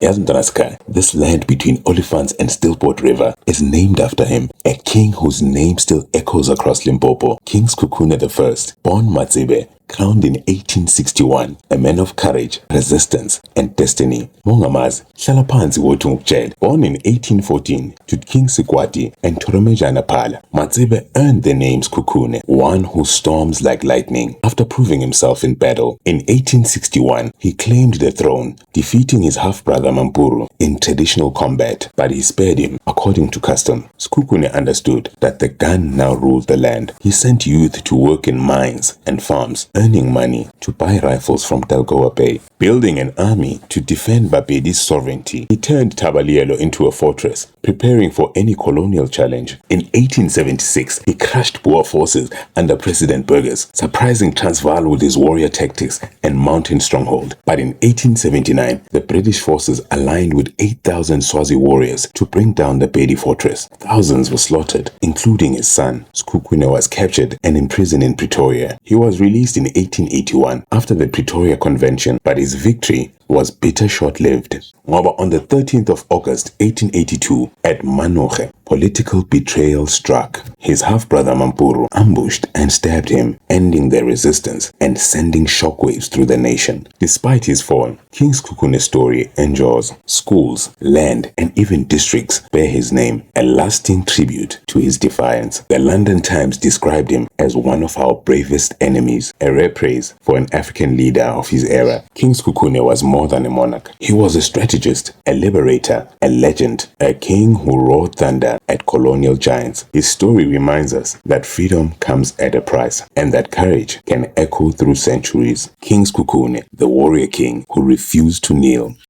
Yazntanaska, this land between Olifants and Stillport River, is named after him, a king whose name still echoes across Limpopo. King Sekhukhune I, born Matsibe, crowned in 1861, a man of courage, resistance, and destiny. Mongamaz, Hlalaphansi Wothungutshele, born in 1814 to King Sikwati and Toromejana Phala, Matsibe earned the name Sekhukhune, one who storms like lightning, after proving himself in battle. In 1861, he claimed the throne, defeating his half-brother Mampuru in traditional combat, but he spared him, according to custom. Sekhukhune understood that the gun now ruled the land. He sent youth to work in mines and farms, earning money to buy rifles from Delgoa Bay, building an army to defend Pedi's sovereignty. He turned Tabalielo into a fortress, preparing for any colonial challenge. In 1876, he crushed Boer forces under President Burgers, surprising Transvaal with his warrior tactics and mountain stronghold. But in 1879, the British forces aligned with 8,000 Swazi warriors to bring down the Pedi fortress. Thousands were slaughtered, including his son. Sekhukhune was captured and imprisoned in Pretoria. He was released in 1881 after the Pretoria Convention, but his victory was bitter short-lived. However, on the 13th of August 1882, at Manoche, political betrayal struck. His half-brother Mampuru ambushed and stabbed him, ending their resistance and sending shockwaves through the nation. Despite his fall, King Sekhukune's story endures. Schools, land, and even districts bear his name, a lasting tribute to his defiance. The London Times described him as one of our bravest enemies, a rare praise for an African leader of his era. King Sekhukhune was more than a monarch. He was a strategist, a liberator, a legend, a king who roared thunder at colonial giants. His story reminds us that freedom comes at a price and that courage can echo through centuries. King Sekhukhune, the warrior king who refused to kneel.